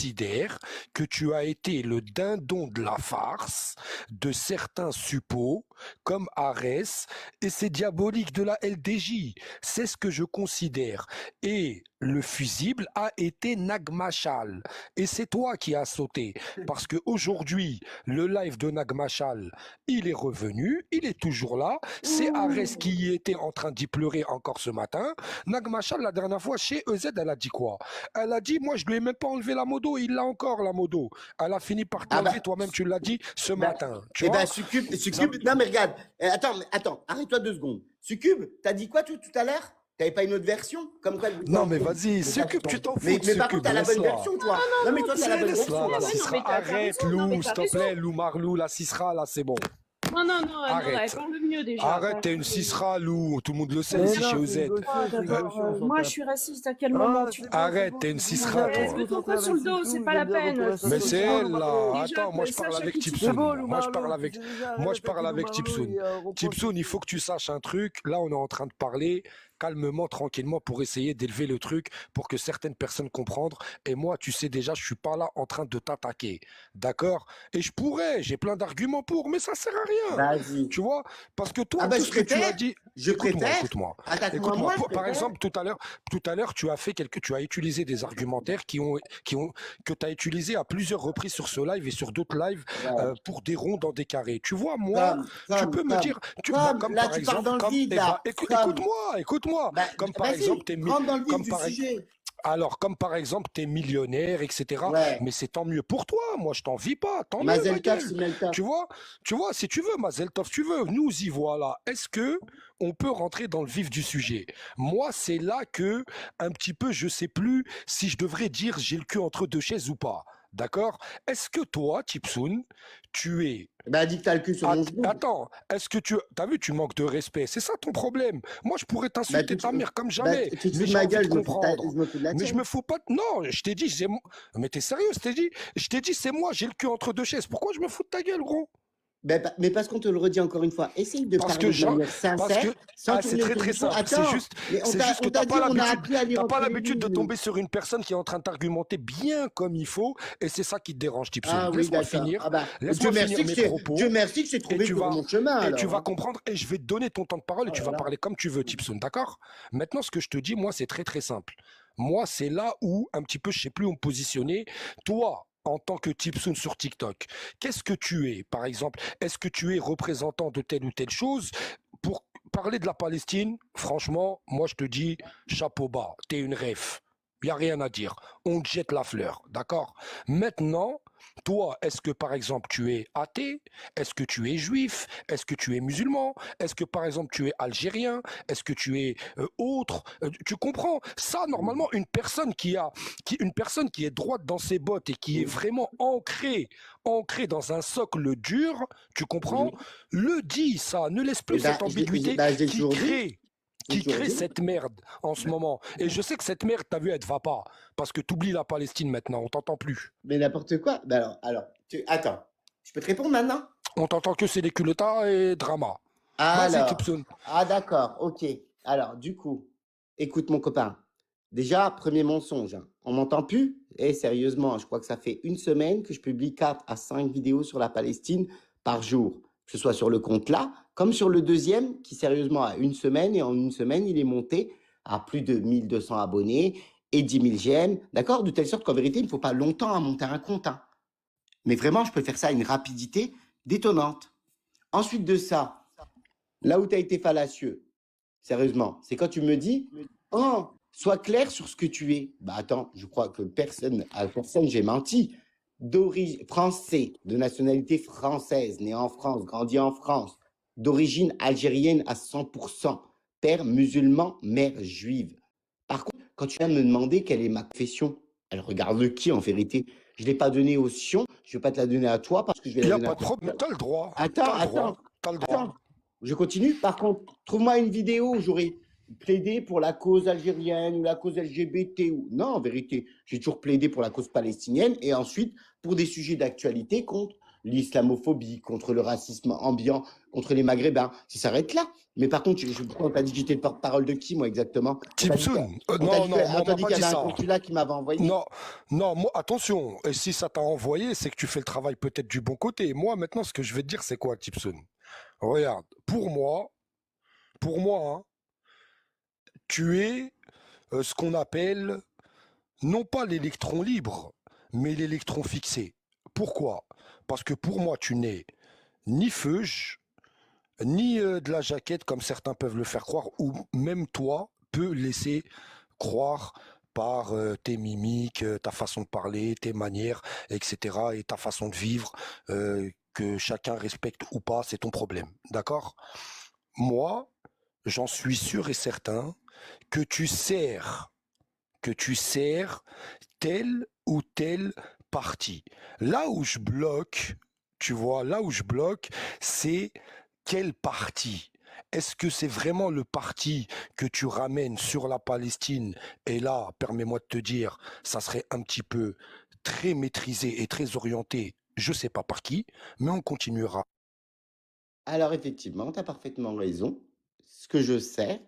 considère que tu as été le dindon de la farce de certains suppôts comme Arès et ces diaboliques de la LDJ. C'est ce que je considère. Et le fusible a été Nagmachal. Et c'est toi qui as sauté. Parce que aujourd'hui, le live de Nagmachal, il est revenu, il est toujours là. C'est Arès qui y était en train d'y pleurer encore ce matin. Nagmachal, la dernière fois, chez EZ, elle a dit quoi? Elle a dit, moi, je lui ai même pas enlevé la modo, il l'a encore, la modo. Elle a fini par Ah t'enlever, bah, toi-même, tu l'as dit ce bah, matin. Tu eh ben, vois? Succube, non mais regarde, attends, arrête-toi 2 secondes. Succube, t'as dit quoi tout à l'heure? T'avais pas une autre version? Comme quoi, Non, non, mais vas-y, mais ça, Succube, tu t'en fous mais de par contre, Succube, t'as la bonne laisse-la. version, toi. Non, mais toi, t'as la bonne version, Laisse-la, la toi. Ouais, non, Cissra. mais t'as Arrête, raison, non, mais Lou, s'il t'as te raison. plaît, Lou Marlou, la Cissra, là, c'est bon. Non, non, non, elle Arrête. parle mieux déjà. Arrête, t'es une Cissra, Lou. Tout le monde le sait Mais ici non, chez c'est OZ. une gaucheuse, Ah, c'est une d'accord. gaucheuse, on Moi, tape. je suis raciste. À quel moment tu... Arrête, t'es une Cissra, toi. Pourquoi sur le dos? C'est pas la peine. Mais c'est elle, là. Déjà, Attends, moi, je ça, parle chaque avec petite- Tipsoun. C'est bon, Lou Moi, je Marlou, parle avec, c'est déjà moi, je arrête parle avec avec Lou Tipsoun. Marlou, il reprend Tipsoun, il faut que tu saches un truc. Là, on est en train de parler calmement, tranquillement, pour essayer d'élever le truc, pour que certaines personnes comprennent. Et moi, tu sais déjà, je suis pas là en train de t'attaquer. D'accord? Et je pourrais, j'ai plein d'arguments pour, mais ça sert à rien. Vas-y. Tu vois? Parce que toi, Ah bah, tout je ce que tu as préfère. dit. Je préfère. Écoute-moi. Attaque-moi, Écoute-moi. moi, je Par préfère. exemple, tout à l'heure, tu as utilisé des argumentaires que tu as utilisés à plusieurs reprises sur ce live et sur d'autres lives Ouais. pour des ronds dans des carrés. Tu vois, moi, tu peux me dire, comme, là, par tu parles exemple, dans le vide, eh là. ben, Comme, écoute-moi, bah, comme par vas-y, exemple, rentre dans le vif comme du par, sujet. alors, comme par exemple, t'es millionnaire, etc. Ouais. Mais c'est tant mieux pour toi. Moi, je t'envie pas. Tant mieux, ma Mazel tov, gueule. Simel tov. Tu vois, si tu veux, Mazel Tov, tu veux, nous y voilà. Est-ce que on peut rentrer dans le vif du sujet? Moi, c'est là que, un petit peu, je sais plus si je devrais dire j'ai le cul entre deux chaises ou pas. D'accord? Est-ce que toi, Tipsoun, tu es... Bah, dis que t'as le cul sur mon genou. Attends, est-ce que t'as vu, tu manques de respect. C'est ça ton problème. Moi, je pourrais Bah, t'insulter ta mère comme jamais. tu te fous Mais de j'ai ma envie gueule, de comprendre. je me fous de la Mais je tienne. me fous pas. Non, je t'ai dit, mais t'es sérieux, je t'ai dit, c'est moi, j'ai le cul entre deux chaises. Pourquoi je me fous de ta gueule, gros? Mais parce qu'on te le redit encore une fois, essaye de Parce parler que de genre, manière sincère, sans c'est tourner très autour très du pot. simple. C'est Attends, juste, mais c'est juste que on t'a dit, on a appris à lire t'as pas entre les l'habitude de lignes. tomber sur une personne qui est en train d'argumenter bien comme il faut, et c'est ça qui te dérange, Tipson. Ah oui, Laisse-moi d'accord. finir. Ah bah, Laisse-moi finir mes propos. Dieu merci que j'ai trouvé Et tu sur vas, mon chemin, et tu alors. vas comprendre, et je vais te donner ton temps de parole, et Oh tu là vas là. parler comme tu veux, Tipson, d'accord? Maintenant, ce que je te dis, moi, c'est très très simple. Moi, c'est là où, un petit peu, je sais plus où me positionner. Toi, en tant que Tipsoun sur TikTok, qu'est-ce que tu es, par exemple? Est-ce que tu es représentant de telle ou telle chose? Pour parler de la Palestine, franchement, moi je te dis, chapeau bas, t'es une ref. Il n'y a rien à dire. On te jette la fleur, d'accord? Maintenant, toi, est-ce que par exemple tu es athée? Est-ce que tu es juif? Est-ce que tu es musulman? Est-ce que par exemple tu es algérien? Est-ce que tu es autre? Tu comprends? Ça, normalement, une personne qui est droite dans ses bottes et qui est vraiment ancrée dans un socle dur, tu comprends? Le dit ça, ne laisse plus Eh ben, cette ambiguïté je l'ai qui toujours dit. crée J'ai qui toujours crée dit. cette merde en ce moment. Et je sais que cette merde, t'as vu, elle te va pas. Parce que t'oublies la Palestine maintenant, on t'entend plus. Mais n'importe quoi. Bah alors, attends. Je peux te répondre maintenant? On t'entend que c'est des culottas et drama. Vas-y, Alors, Tipson. d'accord, ok. Alors, du coup, écoute mon copain. Déjà, premier mensonge, hein. On m'entend plus? Eh, sérieusement, je crois que ça fait une semaine que je publie 4 à 5 vidéos sur la Palestine par jour. Que ce soit sur le compte là, comme sur le deuxième, qui sérieusement a une semaine, et en une semaine, il est monté à plus de 1200 abonnés et 10 000 j'aime, d'accord? De telle sorte qu'en vérité, il ne faut pas longtemps à monter un compte, hein. Mais vraiment, je peux faire ça à une rapidité détonnante. Ensuite de ça, là où tu as été fallacieux, sérieusement, c'est quand tu me dis, oh, sois clair sur ce que tu es. Bah attends, je crois que à personne j'ai menti. D'origine français, de nationalité française, né en France, grandi en France, d'origine algérienne à 100%, père musulman, mère juive. Par contre, quand tu viens de me demander quelle est ma confession, elle regarde qui en vérité? Je l'ai pas donnée au Sion, je vais pas te la donner à toi parce que je vais Il n'y la a donner pas à de problème, t'as le droit. Attends, T'as le droit. attends, T'as le droit. attends. Je continue. Par contre, trouve-moi une vidéo où j'aurais plaidé pour la cause algérienne ou la cause LGBT ou non, en vérité, j'ai toujours plaidé pour la cause palestinienne et ensuite pour des sujets d'actualité contre l'islamophobie, contre le racisme ambiant, contre les Maghrébins. Ça s'arrête là. Mais par contre, pourquoi on t'a dit que j'étais le porte-parole de qui, moi, exactement? Tipsoun, On t'a dit non, non, moi, on m'a qu'il pas y dit avait un ça. consulat qui m'avait envoyé. Non, non, moi, attention, et si ça t'a envoyé, c'est que tu fais le travail peut-être du bon côté. Moi, maintenant, ce que je vais te dire, c'est quoi, Tipsoun? Regarde, pour moi, hein, tu es ce qu'on appelle non pas l'électron libre, mais l'électron fixé. Pourquoi? Parce que pour moi, tu n'es ni feuge, ni de la jaquette comme certains peuvent le faire croire, ou même toi peux laisser croire par tes mimiques, ta façon de parler, tes manières, etc., et ta façon de vivre, que chacun respecte ou pas, c'est ton problème. D'accord? Moi, j'en suis sûr et certain que que tu sers telle ou telle partie. Là où je bloque, tu vois, là où je bloque, c'est quelle partie? Est-ce que c'est vraiment le parti que tu ramènes sur la Palestine? Et là, permets-moi de te dire, ça serait un petit peu très maîtrisé et très orienté, je sais pas par qui, mais on continuera. Alors, effectivement, tu as parfaitement raison. Ce que je sers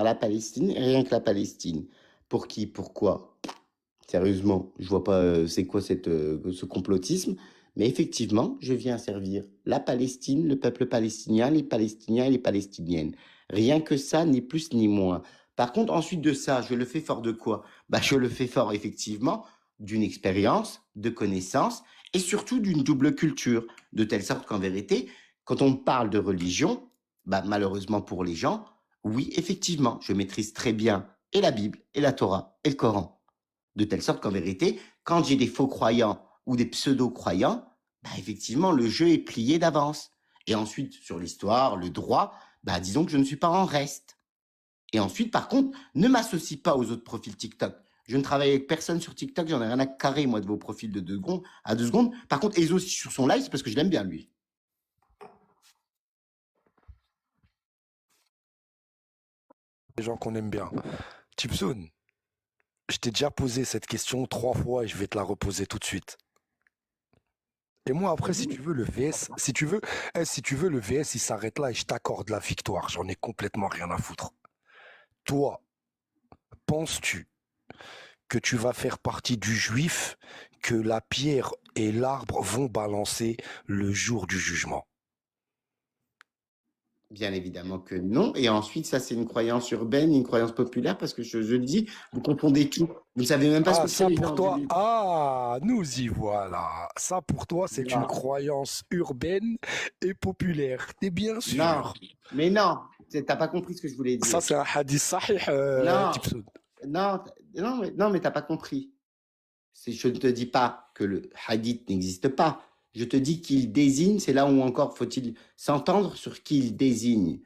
la Palestine, et rien que la Palestine. Pour qui? Pourquoi? Sérieusement, je vois pas c'est quoi ce complotisme. Mais effectivement, je viens servir la Palestine, le peuple palestinien, les Palestiniens et les Palestiniennes. Rien que ça, ni plus ni moins. Par contre, ensuite de ça, je le fais fort de quoi? Bah, je le fais fort, effectivement, d'une expérience, de connaissances et surtout d'une double culture. De telle sorte qu'en vérité, quand on parle de religion, bah, malheureusement pour les gens, oui, effectivement, je maîtrise très bien et la Bible, et la Torah, et le Coran. De telle sorte qu'en vérité, quand j'ai des faux croyants ou des pseudo-croyants, bah, effectivement, le jeu est plié d'avance. Et ensuite, sur l'histoire, le droit, bah, disons que je ne suis pas en reste. Et ensuite, par contre, ne m'associe pas aux autres profils TikTok. Je ne travaille avec personne sur TikTok, j'en ai rien à carrer, moi, de vos profils de 2 secondes à 2 secondes. Par contre, Ezo, si sur son live, c'est parce que je l'aime bien, lui. Les gens qu'on aime bien. Tipsoun, je t'ai déjà posé cette question 3 fois et je vais te la reposer tout de suite. Et moi, après, si tu veux, le VS, si tu veux, le VS, il s'arrête là et je t'accorde la victoire. J'en ai complètement rien à foutre. Toi, penses-tu que tu vas faire partie du juif que la pierre et l'arbre vont balancer le jour du jugement? Bien évidemment que non. Et ensuite, ça, c'est une croyance urbaine, une croyance populaire, parce que je le dis, vous confondez tout. Vous ne savez même pas ce Ah, que c'est ça les pour gens du toi, livre. ah, nous y voilà. Ça pour toi, c'est une Non, croyance urbaine et populaire. T'es bien non, sûr. mais non, t'as pas compris ce que je voulais Ça, dire. c'est un hadith sahih, Non, Tipsoun. non, mais t'as pas compris. Je ne te dis pas que le hadith n'existe pas. Je te dis qu'il désigne, c'est là où encore faut-il s'entendre sur qui il désigne.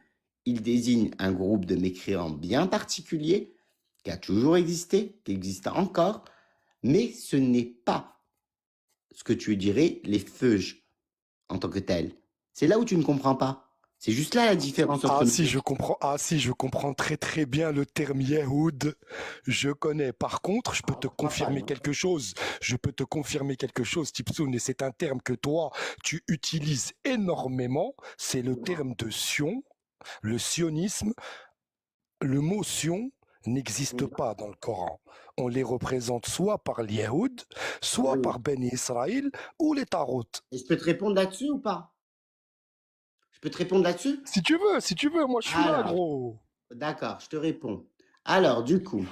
Il désigne un groupe de mécréants bien particulier, qui a toujours existé, qui existe encore, mais ce n'est pas ce que tu dirais les feuges en tant que tels. C'est là où tu ne comprends pas. C'est juste là la différence entre Ah nous si, deux. je comprends. Ah si, je comprends très très bien le terme Yehoud. Je connais. Par contre, je peux te Crois pas, confirmer non. quelque chose. Je peux te confirmer quelque chose, Tipsoun, et c'est un terme que toi, tu utilises énormément. C'est le terme de Sion, le sionisme. Le mot Sion n'existe Oui. pas dans le Coran. On les représente soit par les Yehoud, soit Oui. par Beni Israël ou les Tarot. Et je peux te répondre là-dessus ou pas? Je peux te répondre là-dessus? Si tu veux, moi je suis là, Alors, gros. d'accord, je te réponds. Alors, du coup,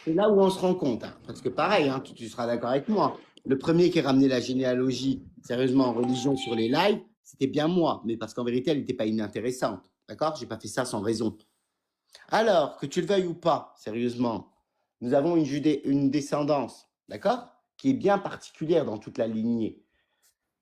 c'est là où on se rend compte, hein, parce que pareil, hein, tu seras d'accord avec moi. Le premier qui a ramené la généalogie sérieusement en religion sur les lives, c'était bien moi, mais parce qu'en vérité, elle n'était pas inintéressante. D'accord? J'ai pas fait ça sans raison. Alors, que tu le veuilles ou pas, sérieusement, nous avons une descendance, d'accord? Qui est bien particulière dans toute la lignée.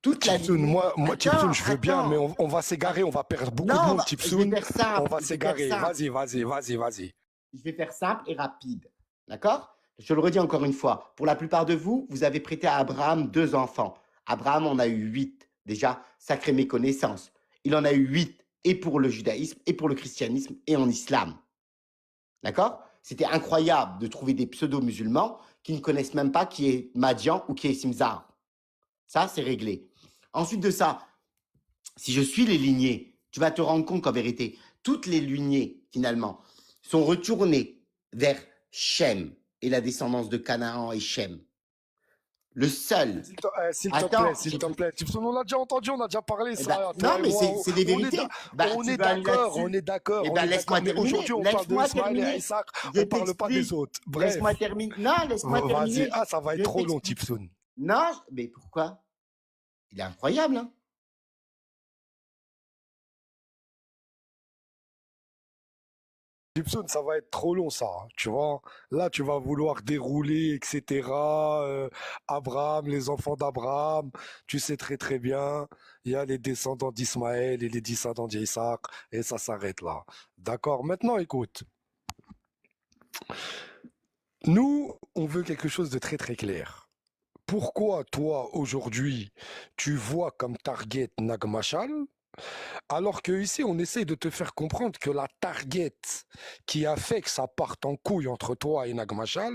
Toute la Tipsoun, lignée. Tipsoun, Attends, je veux bien, mais attends. on va s'égarer, on va perdre beaucoup de Non, monde, je vais Tipsoun. faire simple. On va Je vais faire s'égarer. simple. Vas-y. Je vais faire simple et rapide. D'accord? Je le redis encore une fois. Pour la plupart de vous, vous avez prêté à Abraham 2 enfants. Abraham en a eu 8. Déjà, sacrée méconnaissance. Il en a eu 8, et pour le judaïsme, et pour le christianisme, et en islam. D'accord? C'était incroyable de trouver des pseudo-musulmans qui ne connaissent même pas qui est Madian ou qui est Simzar. Ça, c'est réglé. Ensuite de ça, si je suis les lignées, tu vas te rendre compte qu'en vérité, toutes les lignées, finalement, sont retournées vers Shem et la descendance de Canaan et Shem. Le seul. S'il te plaît. On a déjà entendu, on a déjà parlé ça. Non, mais c'est des vérités. On est d'accord, on est d'accord. Laisse-moi terminer. Aujourd'hui, on parle de Ismaël et Isaac, on ne parle pas des autres. Bref. Laisse-moi terminer. Non, laisse-moi terminer. Ah, ça va être trop long, Tipson. Non, mais pourquoi? Il est incroyable, hein. Gibson, ça va être trop long, ça. Tu vois, là, tu vas vouloir dérouler, etc. Abraham, les enfants d'Abraham, tu sais très très bien. Il y a les descendants d'Ismaël et les descendants d'Isaac, et ça s'arrête là. D'accord. Maintenant, écoute. Nous, on veut quelque chose de très très clair. Pourquoi, toi, aujourd'hui, tu vois comme target Nagmachal? Alors que ici, on essaye de te faire comprendre que la target qui a fait que ça parte en couille entre toi et Nagmachal,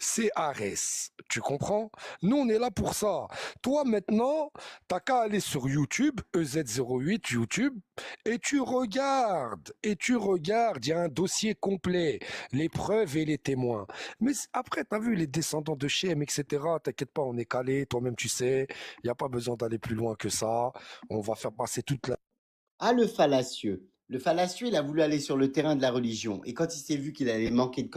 c'est Arès. Tu comprends? Nous, on est là pour ça. Toi, maintenant, t'as qu'à aller sur YouTube, EZ08 YouTube, et tu regardes, il y a un dossier complet, les preuves et les témoins. Mais après, t'as vu les descendants de Shem, etc. T'inquiète pas, on est calé, toi-même tu sais, il n'y a pas besoin d'aller plus loin que ça. On va faire passer toute la... Ah, le fallacieux. Le fallacieux, il a voulu aller sur le terrain de la religion. Et quand il s'est vu qu'il allait manquer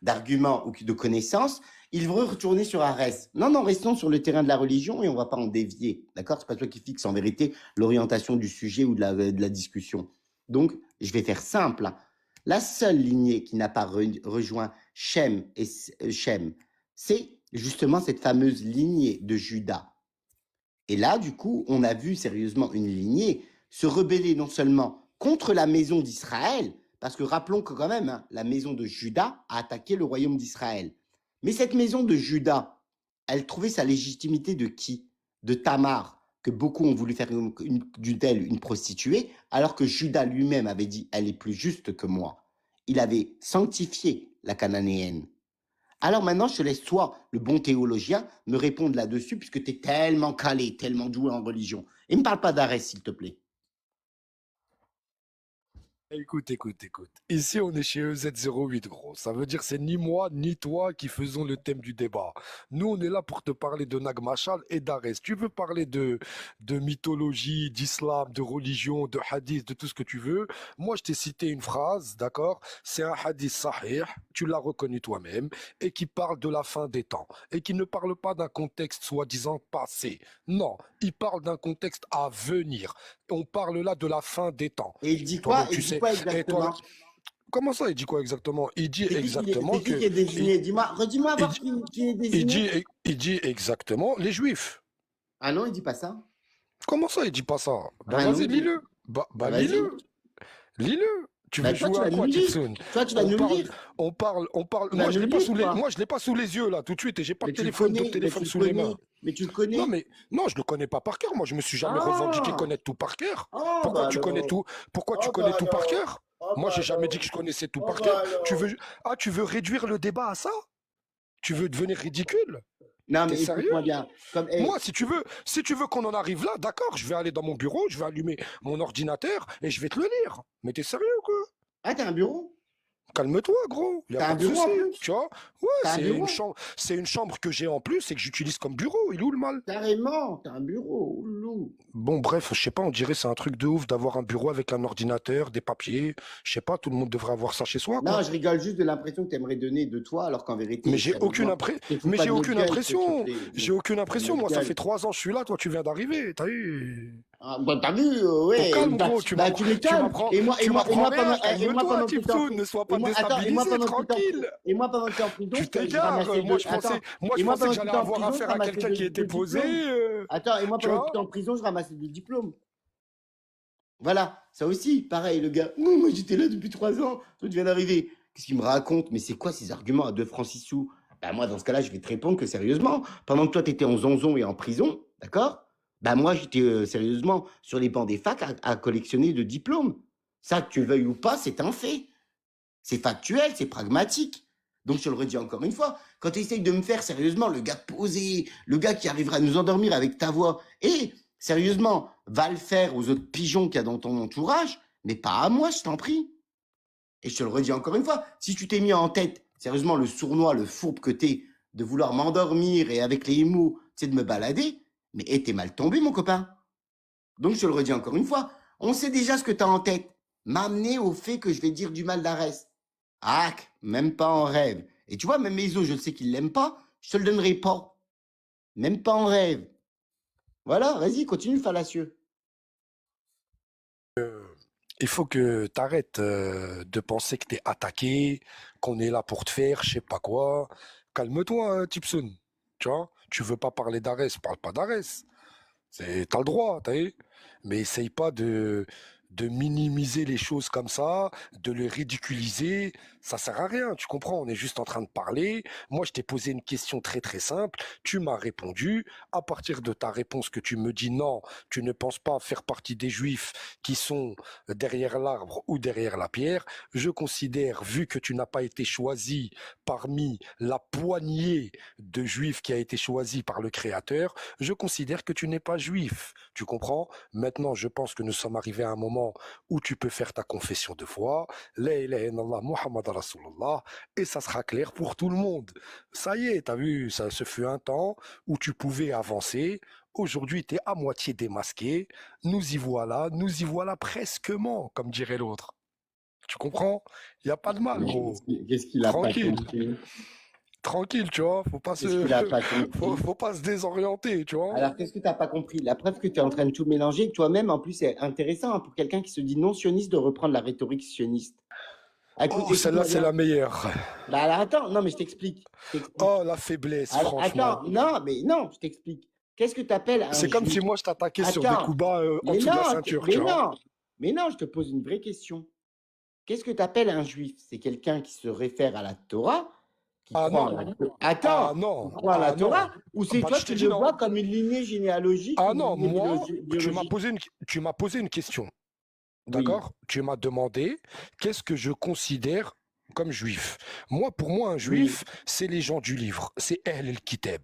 d'arguments ou de connaissances, il veut retourner sur Arès. Non, restons sur le terrain de la religion et on ne va pas en dévier. D'accord? C'est pas toi qui fixe en vérité l'orientation du sujet ou de la discussion. Donc, je vais faire simple, hein. La seule lignée qui n'a pas rejoint Shem, c'est justement cette fameuse lignée de Juda. Et là, du coup, on a vu sérieusement une lignée se rebeller non seulement contre la maison d'Israël, parce que rappelons que quand même, hein, la maison de Juda a attaqué le royaume d'Israël. Mais cette maison de Juda, elle trouvait sa légitimité de qui? De Tamar, que beaucoup ont voulu faire d'elle une prostituée, alors que Juda lui-même avait dit « elle est plus juste que moi ». Il avait sanctifié la cananéenne. Alors maintenant, je te laisse toi, le bon théologien, me répondre là-dessus, puisque tu es tellement calé, tellement doué en religion. Et ne me parle pas d'Arès, s'il te plaît. Écoute. Ici, on est chez EZ08, gros. Ça veut dire c'est ni moi ni toi qui faisons le thème du débat. Nous, on est là pour te parler de Nagmachal et d'Arès. Tu veux parler de mythologie, d'islam, de religion, de hadith, de tout ce que tu veux. Moi, je t'ai cité une phrase, d'accord? C'est un hadith sahih, tu l'as reconnu toi-même, et qui parle de la fin des temps. Et qui ne parle pas d'un contexte soi-disant passé. Non, il parle d'un contexte à venir. On parle là de la fin des temps. Et il dit quoi? Il dit quoi exactement? Comment ça, il dit quoi exactement? Il dit exactement que... Qui est désigné? Dis-moi, redis-moi voir qui est désigné. Il dit exactement les Juifs. Ah non, il dit pas ça. Comment ça, il dit pas ça? Vas-y, lis-le. Lis-le. Lis-le. Tu veux jouer à quoi, Tipson? Toi, tu vas nous le lire. On parle. Moi, je l'ai pas sous les yeux, là, tout de suite, et j'ai pas de téléphone sous les mains. Mais tu le connais. Non, je le connais pas par cœur. Moi, je me suis jamais revendiqué connaître tout par cœur. Pourquoi tu connais tout? Pourquoi tu connais tout par cœur? Moi, j'ai jamais dit que je connaissais tout par cœur. Tu veux réduire le débat à ça? Tu veux devenir ridicule? Non, mais écoute-moi bien. Moi, si tu veux qu'on en arrive là, d'accord, je vais aller dans mon bureau, je vais allumer mon ordinateur et je vais te le lire. Mais t'es sérieux, quoi? Ah, t'as un bureau? Calme-toi, gros. T'as un bureau en plus? Tu vois? Ouais, c'est une chambre que j'ai en plus et que j'utilise comme bureau. Il est où le mal? Carrément, t'as un bureau. Oulou. Bon, bref, je sais pas, on dirait c'est un truc de ouf d'avoir un bureau avec un ordinateur, des papiers. Je sais pas, tout le monde devrait avoir ça chez soi, quoi. Non, je rigole juste de l'impression que t'aimerais donner de toi, alors qu'en vérité... Mais j'ai aucune impression. J'ai aucune impression. Moi, ça fait 3 ans que je suis là. Toi, tu viens d'arriver. T'as vu? Ah, bah, t'as vu, ouais. Calme, gros, tu me calmes. Et moi, pendant que Tipson, ne sois pas déstabilisé, tranquille. Et moi, pendant que t'es en prison, tu t'égares. Moi, je pensais que j'allais avoir affaire à quelqu'un qui était posé. Attends, et moi, pendant que t'es en prison, je ramassais des diplômes. Voilà, ça aussi, pareil, le gars. Moi, j'étais là depuis 3 ans. Toi, tu viens d'arriver. Qu'est-ce qu'il me raconte? Mais c'est quoi ces arguments à 2 francs 6 sous? Bah, moi, dans ce cas-là, je vais te répondre que sérieusement, pendant que toi, t'étais en zonzon et en prison, d'accord? Bah, moi, j'étais sérieusement sur les bancs des facs à collectionner de diplômes. Ça, que tu le veuilles ou pas, c'est un fait. C'est factuel, c'est pragmatique. Donc, je te le redis encore une fois, quand tu essayes de me faire sérieusement le gars posé, le gars qui arrivera à nous endormir avec ta voix, et Sérieusement, va le faire aux autres pigeons qu'il y a dans ton entourage, mais pas à moi, je t'en prie. Et je te le redis encore une fois, si tu t'es mis en tête, sérieusement, le sournois, le fourbe que t'es, de vouloir m'endormir et avec les mots, tu sais, de me balader, mais t'es mal tombé, mon copain. Donc, je te le redis encore une fois, on sait déjà ce que t'as en tête. M'amener au fait que je vais dire du mal d'Arès. Ah, même pas en rêve. Et tu vois, même Meso, je le sais qu'il l'aime pas, je te le donnerai pas. Même pas en rêve. Voilà, vas-y, continue, fallacieux. Il faut que tu arrêtes de penser que tu es attaqué, qu'on est là pour te faire, je sais pas quoi. Calme-toi, Tipson. Tu vois, tu veux pas parler d'Arès, parle pas d'Arès. T'as le droit, t'as vu? Mais essaye pas de minimiser les choses comme ça, de les ridiculiser. Ça sert à rien, tu comprends? On est juste en train de parler. Moi, je t'ai posé une question très très simple. Tu m'as répondu. À partir de ta réponse que tu me dis non, tu ne penses pas faire partie des juifs qui sont derrière l'arbre ou derrière la pierre. Je considère, vu que tu n'as pas été choisi parmi la poignée de juifs qui a été choisie par le Créateur, je considère que tu n'es pas juif. Tu comprends? Maintenant, je pense que nous sommes arrivés à un moment où tu peux faire ta confession de foi, La ilaha illallah Muhammad Rasulullah, et ça sera clair pour tout le monde. Ça y est, t'as vu, ça se fut un temps où tu pouvais avancer. Aujourd'hui, tu es à moitié démasqué. Nous y voilà presquement, comme dirait l'autre. Tu comprends? Il n'y a pas de mal, gros. Qu'est-ce qu'il a pas Tranquille. compris? Tranquille, tu vois, Qu'est-ce qu'il a pas compris? faut pas se désorienter, tu vois. Alors, qu'est-ce que tu n'as pas compris? La preuve que tu es en train de tout mélanger, que toi-même, en plus, c'est intéressant hein, pour quelqu'un qui se dit non sioniste de reprendre la rhétorique sioniste. Écoute, Oh, celle-là, écoute-moi c'est bien. la meilleure. Bah, alors, attends, non, mais je t'explique. Oh, la faiblesse, Alors, franchement. attends, non, mais non, je t'explique. Qu'est-ce que tu appelles un C'est comme si juif? moi, je t'attaquais sur des Attends, coups bas en mais dessous de la non, ceinture, mais tu vois. non, mais non, je te pose une vraie question. Qu'est-ce que tu appelles un juif? C'est quelqu'un qui se réfère à la Torah, qui Ah croit en non, la Torah. ah Attends, qui non, croit en la ah non. Torah, ou c'est Bah, toi je qui t'ai dit le non. vois comme une lignée généalogique Ah ou une non, lignée moi, biologique? tu m'as posé une question, Oui. d'accord? Tu m'as demandé qu'est-ce que je considère comme juif. Moi, pour moi, un Oui. juif, c'est les gens du livre, c'est Ahl el-Kitab.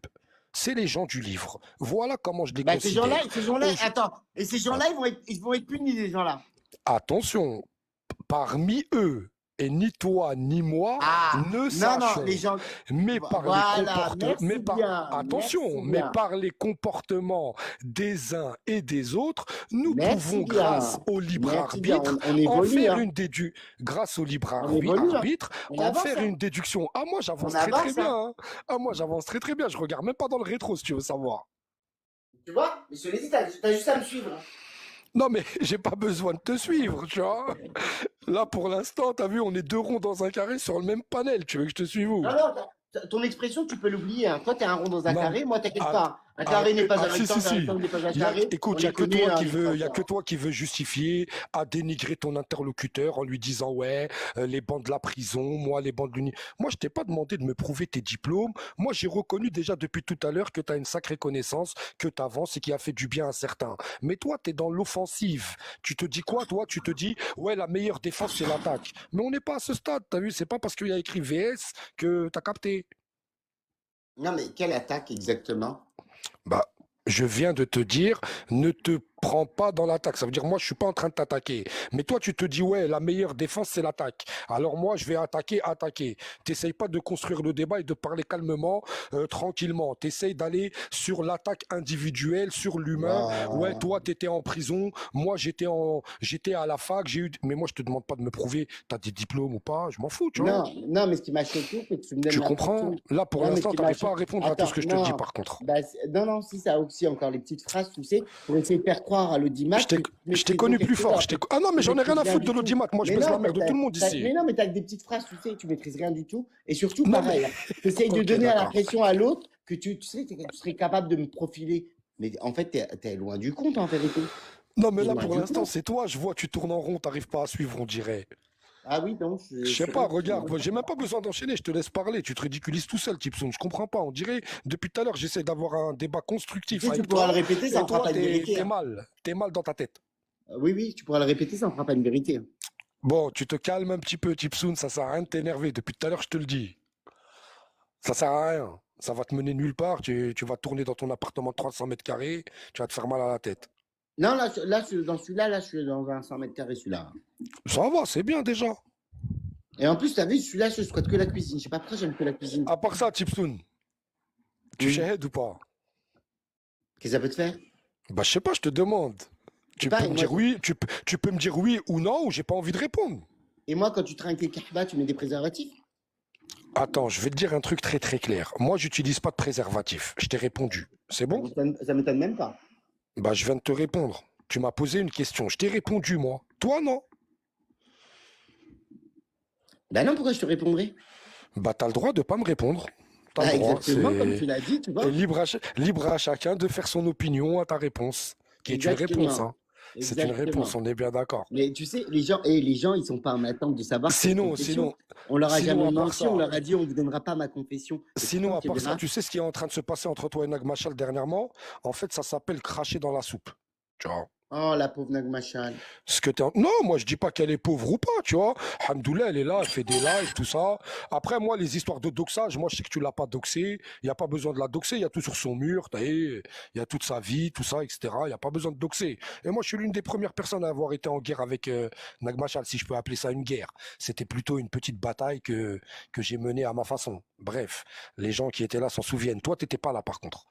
C'est les gens du livre. Voilà comment je les Bah, considère. ces gens-là, Aujourd- attends, et ces gens-là, ils vont être punis, ces gens-là. Attention, parmi eux, et ni toi ni moi Ah, ne non, sachons, les gens, mais par les voilà, merci comportements, bien, attention, merci mais bien, par les comportements des uns et des autres, nous merci pouvons, grâce bien, au libre merci bien, arbitre, on en évolue, faire hein, une grâce au libre on évolue, hein, arbitre, on en avance, faire hein, une déduction. Ah, moi, on j'avance très très avance, bien, hein. hein. Ah, moi, j'avance très très bien. Je regarde même pas dans le rétro, si tu veux savoir. Tu vois? Mais je te l'ai dit, t'as juste à me suivre, hein. Non, mais j'ai pas besoin de te suivre, tu vois. Là, pour l'instant, t'as vu, on est deux ronds dans un carré sur le même panel. Tu veux que je te suive où? Non, non, ton expression, tu peux l'oublier, hein. Toi, t'es un rond dans un Non, carré, moi, t'inquiète ah, pas. Un carré n'est pas un si, si, rectangle, un si. rectangle n'est pas un carré. Écoute, On il y a les que connaît, toi hein, qui les veux, il y a Français, que hein. toi qui veux justifier à dénigrer ton interlocuteur en lui disant ouais, les bancs de la prison, moi les bancs de l'uni. Moi, je t'ai pas demandé de me prouver tes diplômes. Moi, j'ai reconnu déjà depuis tout à l'heure que tu as une sacrée connaissance, que tu avances et qui a fait du bien à certains. Mais toi, tu es dans l'offensive. Tu te dis quoi, toi? Tu te dis ouais, la meilleure défense c'est l'attaque. Mais on n'est pas à ce stade, t'as vu? C'est pas parce qu'il y a écrit VS que t'as capté. Non, mais quelle attaque exactement? Bah, je viens de te dire, ne te prends pas dans l'attaque. Ça veut dire, moi, je suis pas en train de t'attaquer. Mais toi, tu te dis, ouais, la meilleure défense, c'est l'attaque. Alors moi, je vais attaquer. T'essayes pas de construire le débat et de parler calmement, tranquillement. T'essayes d'aller sur l'attaque individuelle, sur l'humain. Ouais, Wow. toi, t'étais en prison. Moi, j'étais à la fac. Mais moi, je te demande pas de me prouver, t'as des diplômes ou pas. Je m'en fous, tu vois. Non, non, mais ce qui m'a choqué, c'est que tu me donnes Tu comprends? l'impression. Là, pour Non, mais ce l'instant, qui m'a t'arrives pas à choqué. répondre à tout ce Attends, que je te dis, non. par contre. Bah, non, non, si, ça a aussi encore les petites phrases, tu sais, pour essayer de faire croire à l'audimat que tu Je t'ai maîtrises connu quelque plus chose fort. alors que Ah non, mais tu j'en ai rien maîtrises à rien foutre du de tout. l'audimat. Moi, je Mais baisse la non, mère de tout le monde mais ici. non, mais t'as que des petites phrases, tu sais, tu maîtrises rien du tout. Et surtout, Non, mais. pareil, tu essayes de Ok, donner d'accord. l'impression à l'autre que tu sais, tu serais capable de me profiler. Mais en fait, t'es loin du compte, en vérité. Non, mais T'es là, loin pour du l'instant, compte. c'est toi. Je vois, tu tournes en rond, t'arrives pas à suivre, on dirait. Ah oui, non, Je sais c'est pas, vrai. regarde, moi, j'ai même pas besoin d'enchaîner, je te laisse parler. Tu te ridiculises tout seul, Tipson. Je comprends pas. On dirait, depuis tout à l'heure, j'essaie d'avoir un débat Tu constructif sais, tu avec pourras le toi. répéter, ça Et en fera toi, pas une vérité, t'es hein. mal. T'es mal dans ta tête. Oui, oui, tu pourras le répéter, ça en fera pas une vérité, hein. Bon, tu te calmes un petit peu, Tipson. Ça sert à rien de t'énerver. Depuis tout à l'heure, je te le dis. Ça sert à rien. Ça va te mener nulle part. Tu vas tourner dans ton appartement de 300 mètres carrés. Tu vas te faire mal à la tête. Non, dans celui-là, là, je suis dans un 100 mètres carrés, celui-là. Ça va, c'est bien déjà. Et en plus, tu as vu, celui-là, je squatte que la cuisine. Je sais pas pourquoi j'aime que la cuisine. À part ça, Tipsoun, tu shahid ou pas? Qu'est-ce que ça peut te faire? Bah, je sais pas, je te demande. Tu peux Pareil, me moi, dire oui, tu peux me dire oui ou non, ou j'ai pas envie de répondre. et moi, quand tu trinques les kahba, tu mets des préservatifs? Attends, je vais te dire un truc très très clair. Moi, j'utilise pas de préservatif. Je t'ai répondu. C'est bon? Ça m'étonne même pas. Bah, je viens de te répondre. Tu m'as posé une question. Je t'ai répondu, moi. Toi, non. Ben non, pourquoi je te répondrais? Bah, t'as le droit de pas me répondre. T'as Ah, le droit. exactement, comme tu l'as dit, tu vois. Et libre à chacun de faire son opinion à ta réponse. Qui est une réponse, hein. C'est une réponse, on est bien d'accord. Mais tu sais, les gens, ils sont pas en attente de savoir. Sinon, on leur a sinon, jamais à part menti, ça- on leur a dit on vous donnera pas ma confession. Et Sinon, pourtant, à tu part ça, verras. tu sais ce qui est en train de se passer entre toi et Nagmachal dernièrement? En fait, ça s'appelle cracher dans la soupe. Tu vois? Oh, la pauvre Nagmachal. Non, moi je dis pas qu'elle est pauvre ou pas, tu vois. Hamdoullah, elle est là, elle fait des lives, tout ça. Après, moi, les histoires de doxage, moi je sais que tu l'as pas doxé. Il n'y a pas besoin de la doxer, il y a tout sur son mur, il y a toute sa vie, tout ça, etc. Il n'y a pas besoin de doxer. Et moi, je suis l'une des premières personnes à avoir été en guerre avec Nagmachal, si je peux appeler ça une guerre. C'était plutôt une petite bataille que j'ai menée à ma façon. Bref, les gens qui étaient là s'en souviennent. Toi, t'étais pas là par contre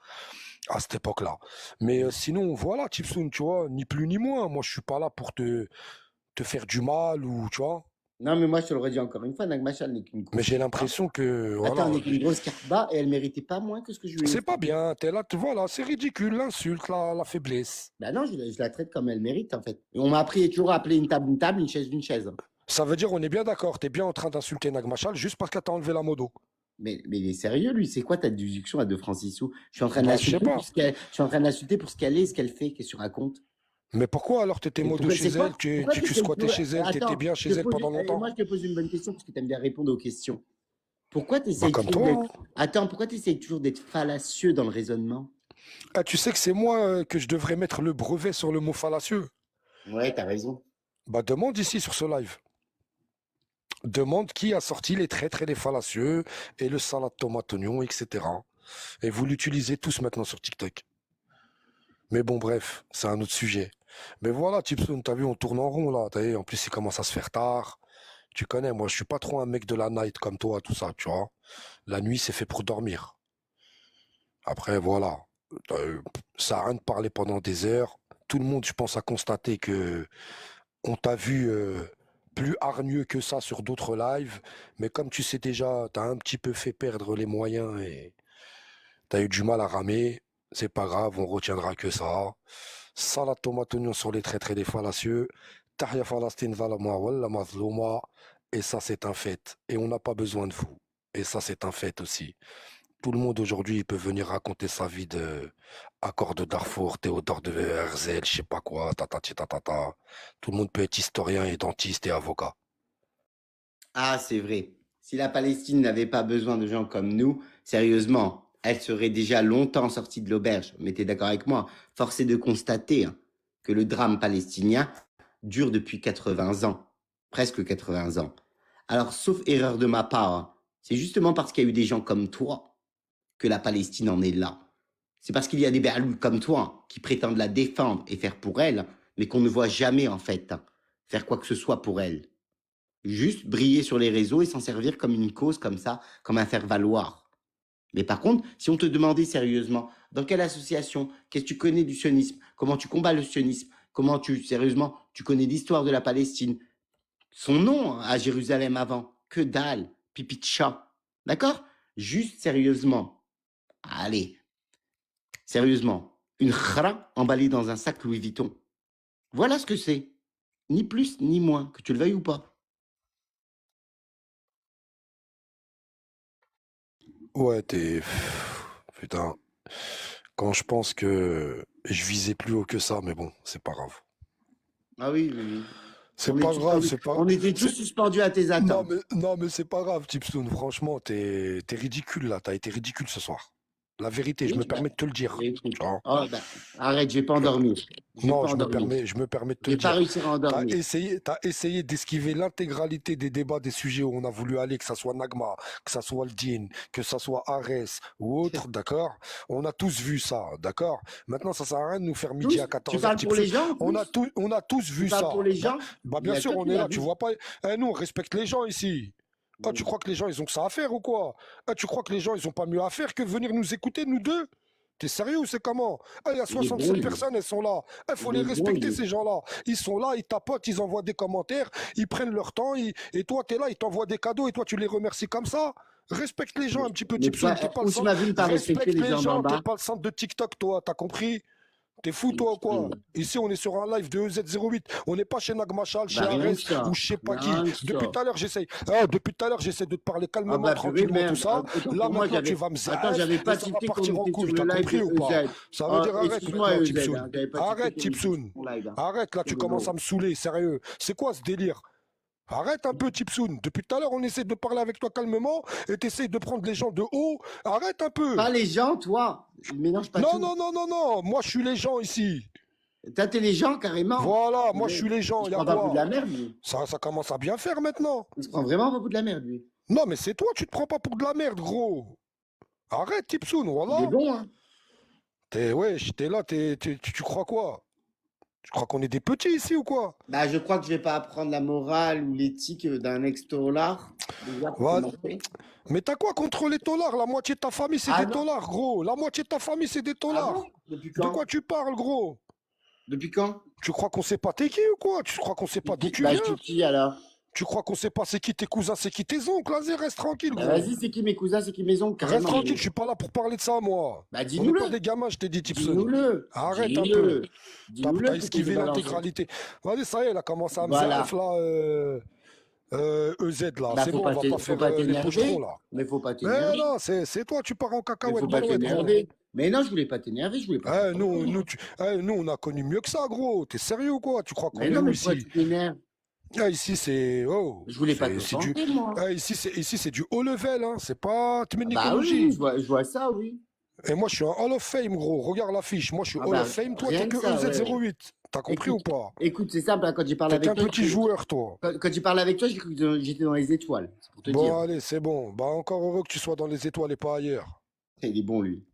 à cette époque-là. Mais sinon, voilà, Tipsoun, tu vois, ni plus ni moins. Moi, je suis pas là pour te faire du mal ou, tu vois. Non, mais moi, je te le redis encore une fois, Nagmachal n'est qu'une grosse. Mais j'ai l'impression que, Attends, voilà. elle n'est qu'une grosse kahba et elle méritait pas moins que ce que je lui ai C'est pas bien, t'es là, voilà, c'est ridicule, l'insulte, la faiblesse. Ben non, je la traite comme elle mérite, en fait. Et on m'a appris toujours à appeler une table, une chaise, une chaise. Ça veut dire, on est bien d'accord, t'es bien en train d'insulter Nagmachal juste parce qu'elle t'a enlevé la modo. Mais il est sérieux, lui. C'est quoi ta déduction à De Francisou? Je suis en train de Bah, je sais l'insulter pas. pour ce qu'elle, je suis en train de l'insulter pour ce qu'elle est, ce qu'elle fait, qu'est-ce que tu racontes? Mais pourquoi alors t'étais Mais modo pourquoi- chez c'est quoi- elle, tu pourquoi tu t'essayes squattais toujours- chez elle, t'étais Attends, bien je chez te elle pose pendant une- longtemps? Moi, je te pose une bonne question parce que tu aimes bien répondre aux questions. Pourquoi tu Bah, comme toi, hein. Attends, pourquoi tu essayes toujours d'être fallacieux dans le raisonnement? Ah, tu sais que c'est moi que je devrais mettre le brevet sur le mot fallacieux. Ouais, t'as raison. Bah, demande ici sur ce live. Demande qui a sorti les traîtres et les fallacieux et le salade tomate oignon, etc. Et vous l'utilisez tous maintenant sur TikTok. Mais bon, bref, c'est un autre sujet. Mais voilà, Tipsoun, t'as vu, on tourne en rond là. T'as vu, en plus, il commence à se faire tard. Tu connais, moi, je suis pas trop un mec de la night comme toi, tout ça, tu vois. La nuit, c'est fait pour dormir. Après, voilà. Ça a rien de parler pendant des heures. Tout le monde, je pense, a constaté que on t'a vu plus hargneux que ça sur d'autres lives. Mais comme tu sais déjà, t'as un petit peu fait perdre les moyens et t'as eu du mal à ramer. C'est pas grave, on retiendra que ça. Salade tomate oignon sur les traîtres et les fallacieux. Tahia Falastin zalama walla mazlouma. Et ça, c'est un fait. Et on n'a pas besoin de vous. Et ça, c'est un fait aussi. Tout le monde aujourd'hui, il peut venir raconter sa vie de accord de Darfour, Théodore de Herzl, je sais pas quoi, tatati tatata. Tout le monde peut être historien et dentiste et avocat. Ah, c'est vrai. Si la Palestine n'avait pas besoin de gens comme nous, sérieusement, elle serait déjà longtemps sortie de l'auberge. Mais t'es d'accord avec moi? Force est de constater hein, que le drame palestinien dure depuis 80 ans. Presque 80 ans. Alors, sauf erreur de ma part, hein, c'est justement parce qu'il y a eu des gens comme toi que la Palestine en est là. C'est parce qu'il y a des berlouls comme toi qui prétendent la défendre et faire pour elle, mais qu'on ne voit jamais en fait faire quoi que ce soit pour elle. Juste briller sur les réseaux et s'en servir comme une cause comme ça, comme un faire-valoir. Mais par contre, si on te demandait sérieusement, dans quelle association, qu'est-ce que tu connais du sionisme, comment tu combats le sionisme, comment sérieusement, tu connais l'histoire de la Palestine, son nom à Jérusalem avant, que dalle, pipi de chat. D'accord? Juste sérieusement. Allez, sérieusement. Une khra emballée dans un sac Louis Vuitton. Voilà ce que c'est. Ni plus ni moins, que tu le veuilles ou pas. Ouais, Putain. Quand je pense que je visais plus haut que ça, mais bon, c'est pas grave. Ah oui, oui, oui. C'est On pas est grave, tous- c'est pas On était tous c'est- suspendus à tes Non, attentes. mais c'est pas grave, Tipstone. Franchement, t'es ridicule là. T'as été ridicule ce soir. La vérité, je Oui, me bah, permets de te le dire. écoute. Tu vois. Oh, bah, arrête, je vais pas endormir. Je vais Non, pas endormir. je me permets de te Je vais pas dire. réussir à endormir. T'as essayé d'esquiver l'intégralité des débats, des sujets où on a voulu aller, que ça soit Nagma, que ça soit le Djinn, que ça soit Arès ou autre, d'accord? On a tous vu ça, d'accord? Maintenant, ça sert à rien de nous faire midi à Tous? Tu 14h, parles type pour les Soun. gens en plus? On a tous Tu vu parles ça. pour les Bah, gens? bah, Il y bien a sûr, que on tu est l'as là, tu vu. vois pas. Nous, on respecte les gens ici. Ah, tu crois que les gens, ils ont que ça à faire ou quoi? Ah, tu crois que les gens, ils ont pas mieux à faire que venir nous écouter, nous deux? T'es sérieux ou c'est comment? Ah, il y a Il est bon, 67 lui. personnes, elles sont là. Il faut Il les est bon, respecter, lui. ces gens-là. Ils sont là, ils tapotent, ils envoient des commentaires, ils prennent leur temps, et toi, t'es là, ils t'envoient des cadeaux, et toi, tu les remercies comme ça. Respecte les gens un petit peu, Mais Tipsoun. T'es pas le où tu centre. m'as vu ne pas respecter Respecte les les gens d'en gens, t'es bas? pas le centre de TikTok, toi, t'as compris? T'es fou, toi, ou quoi? Ici, on est sur un live de EZ08. On n'est pas chez Nagmachal, chez Bah, rien que Arès ou ça. je sais pas qui. Rien que Depuis ça. tout à l'heure, j'essaye. Ah, depuis tout à l'heure, j'essaie de te parler Ah calmement, bah purée, tranquillement, tout merde. ça. Autant Là, pour moi, maintenant, tu j'avais... vas me Attends, zef j'avais et pas ça va tilté qu'on partir en était sur couille. le T'as live compris de ou pas? EZ. Ça veut Oh, dire arrête excuse-moi, maintenant, EZ, Tipsoun. hein. J'avais pas tilté Arrête, qu'on était sur Tipsoun. ton live, hein. Arrête, là, tu commences à me saouler, sérieux. C'est quoi ce délire? Arrête un peu, Tipsoun. Depuis tout à l'heure, on essaie de parler avec toi calmement et t'essayes de prendre les gens de haut. Arrête un peu. Pas les gens, toi. Mélange pas Non, tout. non, non, non, non. Moi, je suis les gens ici. T'es les gens, carrément. Voilà, moi, je Purée. suis les gens. Il Il se y a prend pas pour de la quoi? merde, lui. Ça commence à bien faire maintenant. Il se prend vraiment pas pour de la merde, lui. Non, mais c'est toi, tu te prends pas pour de la merde, gros. Arrête, Tipsoun, Il est voilà. bon, hein. Ouais, t'es là, tu crois quoi? Tu crois qu'on est des petits ici ou quoi? Bah, je crois que je vais pas apprendre la morale ou l'éthique d'un ex-taulard. Déjà, pour Voilà. commencer. Mais t'as quoi contre les taulards? La moitié de ta famille, c'est Ah des non? taulards, gros. La moitié de ta famille, c'est des Ah taulards. bon? Depuis De quand? quoi tu parles, gros? Depuis quand? Tu crois qu'on sait pas t'es qui ou quoi? Tu crois qu'on sait pas d'où tu Bah, je viens? suis qui alors? Tu crois qu'on sait pas c'est qui tes cousins, c'est qui tes oncles? Vas-y, reste tranquille, Bah, gros. vas-y, c'est qui mes cousins, c'est qui mes oncles, Reste carrément. tranquille, je suis pas là pour parler de ça, moi. Bah, On n'est dis-nous-le. pas des gamins, je t'ai dit, Tipson. Dis-nous-le. Arrête un peu. Dis-nous-le. T'as Dis-nous-le, plutôt que esquivé de balancer. l'intégralité. Vas-y, ça y est, elle a commencé à me Voilà. zaf, là. EZ, là. Bah, C'est bon, on va pas faut faire pas les pochetrons, t'énerver. là. Mais faut pas Mais t'énerver. non, c'est toi, tu pars en Mais cacahuète, faut pas barouette, gros. t'énerver. Mais non, je voulais pas t'énerver, je voulais pas t'énerver. Nous, on a connu mieux que ça, gros. T'es sérieux ou quoi? Tu crois qu'on Mais est non, où mais pourquoi ici? tu t'énerves? Ah, ici, c'est. Oh, Je voulais pas c'est du. t'offenser, moi. Ah, ici, c'est du haut level, hein. C'est pas Ah bah oui, technologie. je vois ça, oui. Et moi, je suis un Hall of Fame, gros. Regarde l'affiche. Moi, je suis Ah Hall bah, of Fame. Toi, rien t'es que que ça, ouais. EZ08. T'as compris ou pas? Écoute, c'est simple, hein, quand j'ai parlé T'es avec un toi, petit joueur, toi. quand j'ai parlé avec toi, j'ai cru que j'étais dans les étoiles. C'est pour te Bon, dire. allez, c'est bon. Bah, encore heureux que tu sois dans les étoiles et pas ailleurs. Il est bon, lui.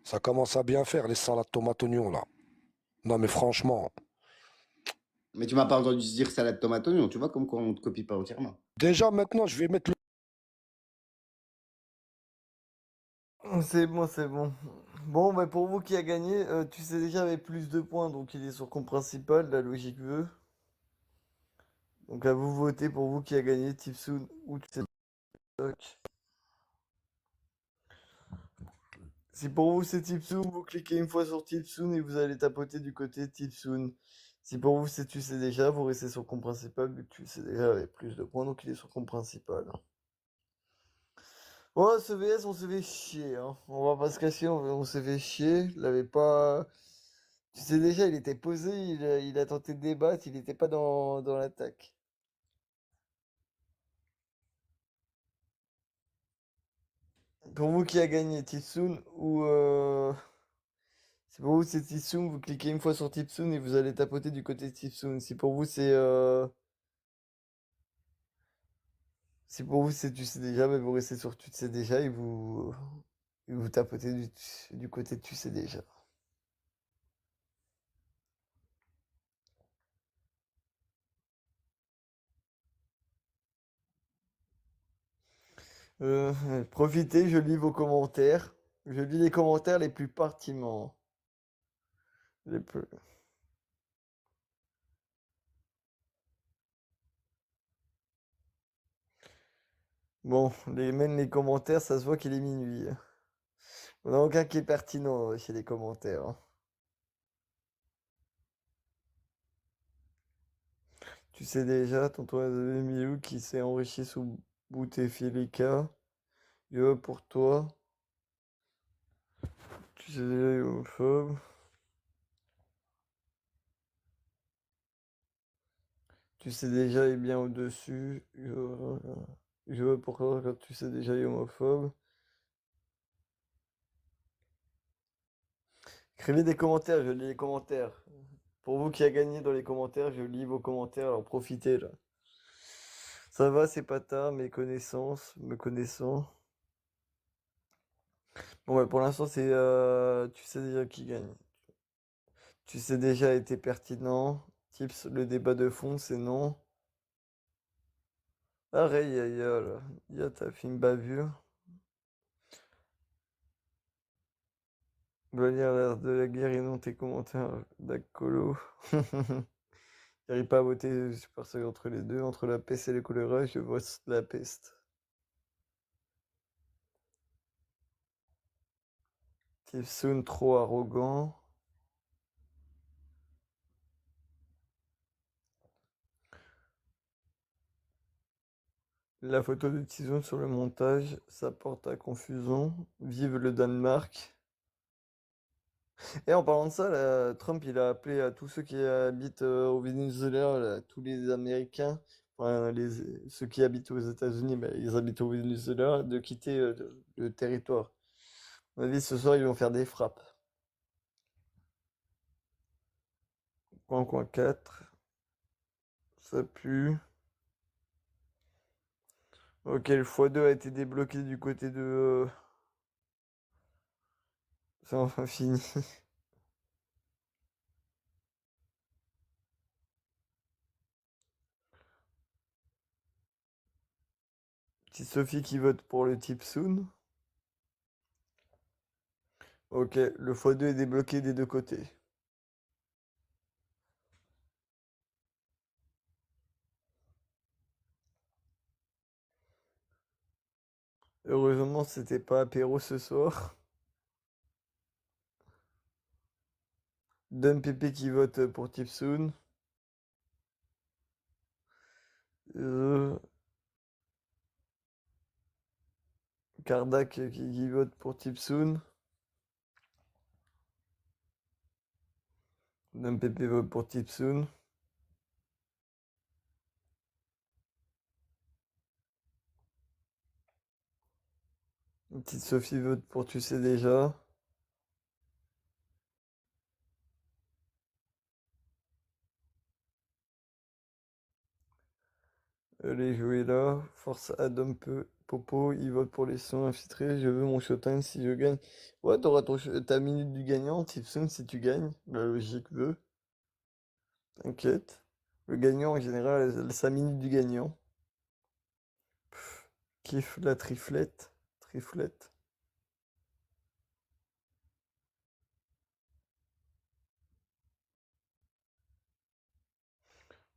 Ça commence à bien faire, les salades tomates oignons, là. Non, mais franchement. Mais tu m'as pas entendu dire salade tomate oignon, tu vois, comme quoi on te copie pas entièrement. Déjà, maintenant, je vais mettre le. C'est bon, c'est bon. Bon, bah pour vous qui a gagné, tu sais déjà avec plus de points, donc il est sur compte principal, la logique veut. Donc à vous voter pour vous qui a gagné, Tipsoun ou TikTok. Si pour vous c'est Tipsoun, vous cliquez une fois sur Tipsoun et vous allez tapoter du côté Tipsoun. Si pour vous c'est tu sais déjà, vous restez sur compte principal, vu que tu sais déjà avec plus de points, donc il est sur compte principal. Ouais, ce VS, on s'est fait chier, hein. On va pas se cacher, on s'est fait chier. Il avait pas. Tu sais déjà, il était posé, il a tenté de débattre, il était pas dans l'attaque. Pour vous qui a gagné, Tipsoun ou. Si pour vous c'est Tipsoun, vous cliquez une fois sur Tipsoun et vous allez tapoter du côté de Tipsoun. Si pour vous c'est. Si pour vous c'est tu sais déjà, bah, vous restez sur tu sais déjà et vous tapotez du côté de tu sais déjà. Profitez, je lis vos commentaires. Je lis les commentaires les plus pertinents. Les plus... Bon, même les commentaires, ça se voit qu'il est minuit. On n'a aucun qui est pertinent chez les commentaires, hein. Tu sais déjà, tonton Milou qui s'est enrichi sous Bouteflika. Yo pour toi. Tu sais déjà, homophobe. Tu sais déjà, est bien au-dessus. Je pour toi quand tu sais déjà, est homophobe. Écrivez des commentaires, je lis les commentaires. Pour vous qui a gagné dans les commentaires, je lis vos commentaires, alors profitez là. Ça va, c'est pas tard, mes connaissances, me connaissant. Bon, ouais, pour l'instant, c'est. Tu sais déjà qui gagne. Tu sais déjà été pertinent. Tips, le débat de fond, c'est non. Ah, Ray, là. T'as fait une bavure. Va lire l'air de la guerre et non tes commentaires, Dakolo. J'arrive pas à voter, je suis partagé entre les deux. Entre la peste et le choléra, je vote la peste. Tipsoon trop arrogant. La photo de Tison sur le montage, ça porte à confusion. Vive le Danemark. Et en parlant de ça, là, Trump il a appelé à tous ceux qui habitent au Venezuela, là, tous les Américains, enfin, ceux qui habitent aux États-Unis, mais ils habitent au Venezuela, de quitter le territoire. À mon avis, ce soir, ils vont faire des frappes. Coin 4. Ça pue. Ok, le x2 a été débloqué du côté de... C'est enfin fini. Petite Sophie qui vote pour le type Soon. Ok, le x2 est débloqué des deux côtés. Heureusement, c'était pas apéro ce soir. Dom Pépé qui vote pour Tipsoon. Kardak qui vote pour Tipsoon. Dom Pépé vote pour Tipsoon. Petite Sophie vote pour Tu sais déjà. Les jouets là. Force Adam Popo, il vote pour les sons infiltrés. Je veux mon showtime si je gagne. Ouais, t'auras ta minute du gagnant, Tipsoon, si tu gagnes. La logique veut. T'inquiète. Le gagnant, en général, sa minute du gagnant. Kiffe la triflette. Triflette.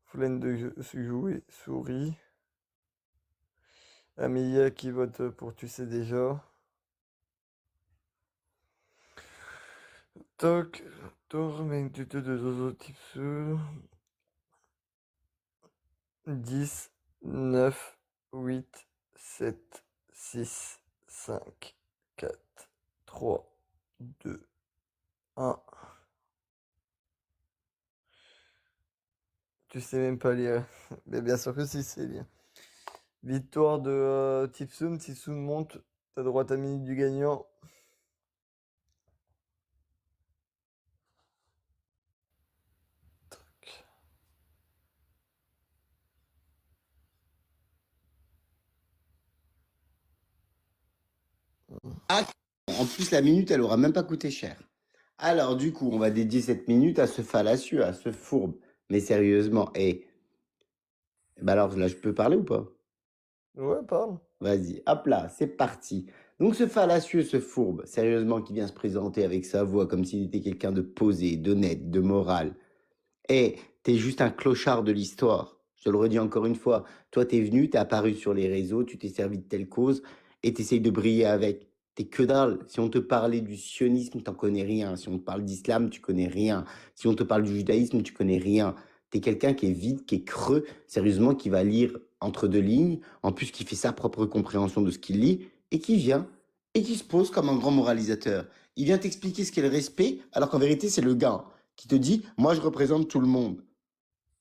Flemme de jouer souris. Amelia qui vote pour Tu sais déjà. Toc, Torment tuto de Zozo Tipsou. 10, 9, 8, 7, 6, 5, 4, 3, 2, 1. Tu sais même pas lire. Mais bien sûr que si, c'est lire. Victoire de Tipsoon. Tipsoon monte. T'as droit à ta minute du gagnant. Tac. Ah, en plus, la minute, elle aura même pas coûté cher. Alors, du coup, on va dédier cette minute à ce fallacieux, à ce fourbe. Mais sérieusement, bah alors là, je peux parler ou pas? Ouais, parle. Vas-y, hop là, c'est parti. Donc ce fallacieux, ce fourbe, sérieusement, qui vient se présenter avec sa voix comme s'il était quelqu'un de posé, d'honnête, de moral. T'es juste un clochard de l'histoire. Je te le redis encore une fois. Toi, t'es venu, t'es apparu sur les réseaux, tu t'es servi de telle cause et t'essayes de briller avec. T'es que dalle. Si on te parlait du sionisme, t'en connais rien. Si on te parle d'islam, tu connais rien. Si on te parle du judaïsme, tu connais rien. T'es quelqu'un qui est vide, qui est creux, sérieusement, qui va lire entre deux lignes, en plus qui fait sa propre compréhension de ce qu'il lit, et qui vient, et qui se pose comme un grand moralisateur. Il vient t'expliquer ce qu'est le respect, alors qu'en vérité, c'est le gars qui te dit « moi je représente tout le monde ».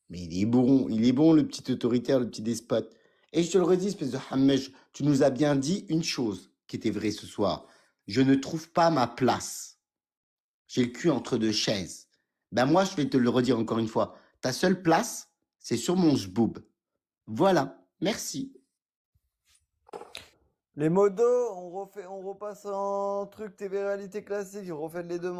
Mais il est bon le petit autoritaire, le petit despote. Et je te le redis, espèce de hammej, tu nous as bien dit une chose qui était vraie ce soir. Je ne trouve pas ma place. j'ai le cul entre deux chaises. Ben moi, je vais te le redire encore une fois. Ta seule place, c'est sur mon jboob. Voilà, merci. Les modos, on repasse en truc TV réalité classique, on refait les demandes.